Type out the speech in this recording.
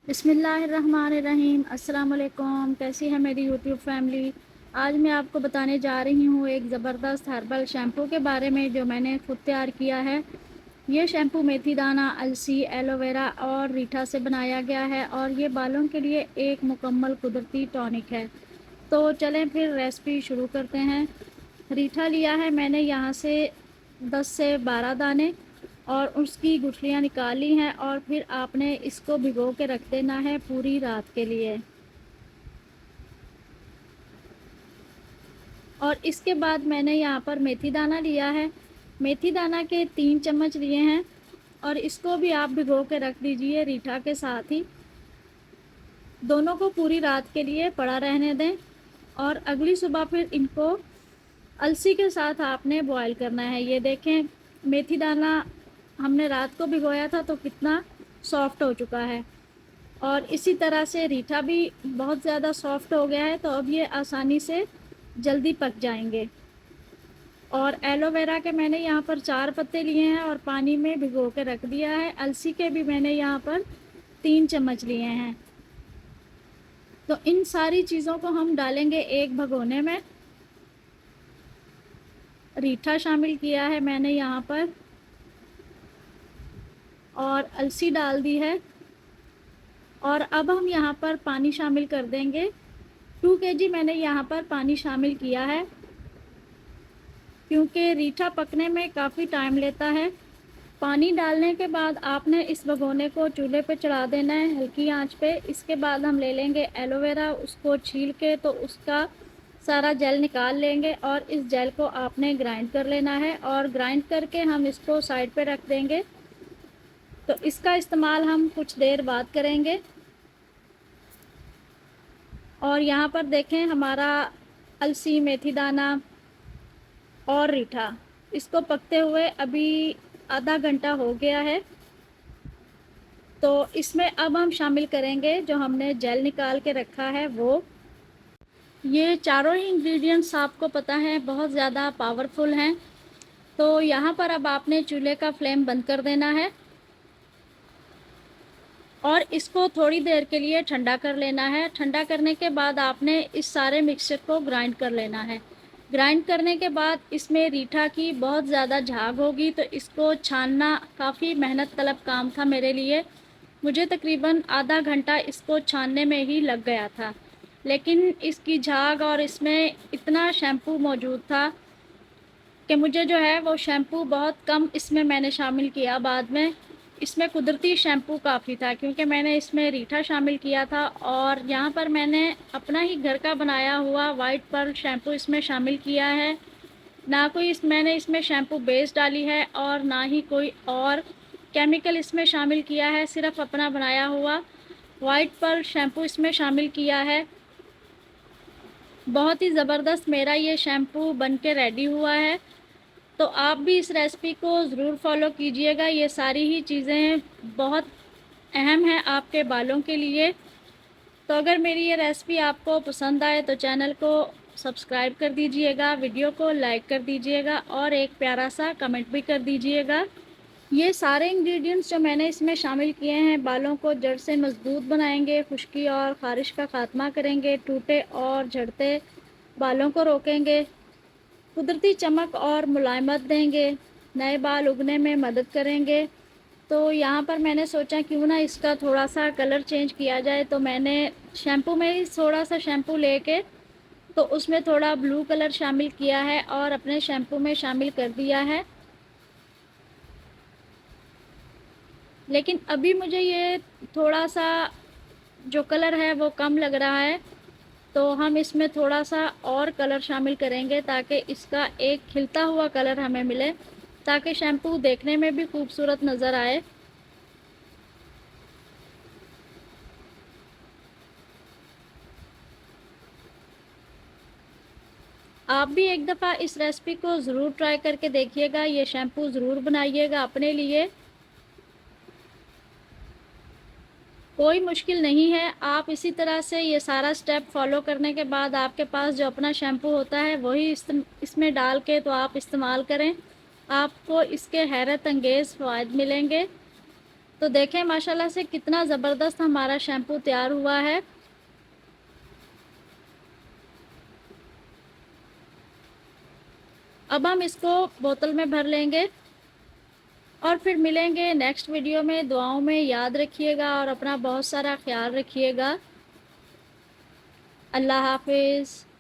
बिस्मिल्लाहिर्रहमानिर्रहीम। अस्सलाम वालेकुम। कैसी है मेरी यूट्यूब फैमिली। आज मैं आपको बताने जा रही हूँ एक ज़बरदस्त हर्बल शैम्पू के बारे में जो मैंने खुद तैयार किया है। ये शैम्पू मेथी दाना, अलसी, एलोवेरा और रीठा से बनाया गया है और ये बालों के लिए एक मुकम्मल कुदरती टॉनिक है। तो चलें फिर रेसिपी शुरू करते हैं। रीठा लिया है मैंने यहाँ से 10 से 12 दाने और उसकी गुठलियाँ निकाल ली हैं और फिर आपने इसको भिगो के रख देना है पूरी रात के लिए। और इसके बाद मैंने यहाँ पर मेथी दाना लिया है। मेथी दाना के 3 चम्मच लिए हैं और इसको भी आप भिगो के रख दीजिए रीठा के साथ ही। दोनों को पूरी रात के लिए पड़ा रहने दें और अगली सुबह फिर इनको अलसी के साथ आपने बॉईल करना है। ये देखें, मेथी दाना हमने रात को भिगोया था तो कितना सॉफ्ट हो चुका है और इसी तरह से रीठा भी बहुत ज़्यादा सॉफ्ट हो गया है, तो अब ये आसानी से जल्दी पक जाएंगे। और एलोवेरा के मैंने यहाँ पर 4 पत्ते लिए हैं और पानी में भिगो के रख दिया है। अलसी के भी मैंने यहाँ पर 3 चम्मच लिए हैं। तो इन सारी चीज़ों को हम डालेंगे एक भगोने में। रीठा शामिल किया है मैंने यहाँ पर और अलसी डाल दी है और अब हम यहाँ पर पानी शामिल कर देंगे। 2 केजी मैंने यहाँ पर पानी शामिल किया है क्योंकि रीठा पकने में काफ़ी टाइम लेता है। पानी डालने के बाद आपने इस भगोने को चूल्हे पे चढ़ा देना है हल्की आंच पे। इसके बाद हम ले लेंगे एलोवेरा, उसको छील के तो उसका सारा जेल निकाल लेंगे और इस जेल को आपने ग्राइंड कर लेना है और ग्राइंड करके हम इसको साइड पे रख देंगे। तो इसका इस्तेमाल हम कुछ देर बाद करेंगे। और यहाँ पर देखें, हमारा अलसी, मेथी दाना और रीठा इसको पकते हुए अभी आधा घंटा हो गया है। तो इसमें अब हम शामिल करेंगे जो हमने जेल निकाल के रखा है वो। ये चारों ही इंग्रेडिएंट्स आपको पता है बहुत ज़्यादा पावरफुल हैं। तो यहाँ पर अब आपने चूल्हे का फ्लेम बंद कर देना है और इसको थोड़ी देर के लिए ठंडा कर लेना है। ठंडा करने के बाद आपने इस सारे मिक्सचर को ग्राइंड कर लेना है। ग्राइंड करने के बाद इसमें रीठा की बहुत ज़्यादा झाग होगी, तो इसको छानना काफ़ी मेहनत तलब काम था मेरे लिए। मुझे तकरीबन आधा घंटा इसको छानने में ही लग गया था, लेकिन इसकी झाग और इसमें इतना शैम्पू मौजूद था कि मुझे जो है वो शैम्पू बहुत कम इसमें मैंने शामिल किया। बाद में इसमें कुदरती शैम्पू काफ़ी था क्योंकि मैंने इसमें रीठा शामिल किया था और यहाँ पर मैंने अपना ही घर का बनाया हुआ वाइट पर्ल शैम्पू इसमें शामिल किया है। ना कोई मैंने इसमें शैम्पू बेस डाली है और ना ही कोई और केमिकल इसमें शामिल किया है। सिर्फ अपना बनाया हुआ वाइट पर्ल शैम्पू इसमें शामिल किया है। बहुत ही ज़बरदस्त मेरा ये शैम्पू बन के रेडी हुआ है। तो आप भी इस रेसिपी को ज़रूर फॉलो कीजिएगा। ये सारी ही चीज़ें बहुत अहम हैं आपके बालों के लिए। तो अगर मेरी ये रेसिपी आपको पसंद आए तो चैनल को सब्सक्राइब कर दीजिएगा, वीडियो को लाइक कर दीजिएगा और एक प्यारा सा कमेंट भी कर दीजिएगा। ये सारे इंग्रेडिएंट्स जो मैंने इसमें शामिल किए हैं बालों को जड़ से मजबूत बनाएंगे, खुश्की और ख़ारिश का खात्मा करेंगे, टूटे और झड़ते बालों को रोकेंगे, कुदरती चमक और मुलायमत देंगे, नए बाल उगने में मदद करेंगे। तो यहाँ पर मैंने सोचा क्यों ना इसका थोड़ा सा कलर चेंज किया जाए, तो मैंने शैम्पू में ही थोड़ा सा शैम्पू लेके तो उसमें थोड़ा ब्लू कलर शामिल किया है और अपने शैम्पू में शामिल कर दिया है। लेकिन अभी मुझे ये थोड़ा सा जो कलर है वो कम लग रहा है, तो हम इसमें थोड़ा सा और कलर शामिल करेंगे ताकि इसका एक खिलता हुआ कलर हमें मिले, ताकि शैम्पू देखने में भी खूबसूरत नज़र आए। आप भी एक दफ़ा इस रेसिपी को ज़रूर ट्राई करके देखिएगा। ये शैम्पू ज़रूर बनाइएगा अपने लिए, कोई मुश्किल नहीं है। आप इसी तरह से ये सारा स्टेप फॉलो करने के बाद आपके पास जो अपना शैम्पू होता है वही इसमें डाल के तो आप इस्तेमाल करें। आपको इसके हैरत अंगेज़ फ़वाइद मिलेंगे। तो देखें माशाल्लाह से कितना ज़बरदस्त हमारा शैम्पू तैयार हुआ है। अब हम इसको बोतल में भर लेंगे और फिर मिलेंगे नेक्स्ट वीडियो में। दुआओं में याद रखिएगा और अपना बहुत सारा ख्याल रखिएगा। अल्लाह हाफ़िज़।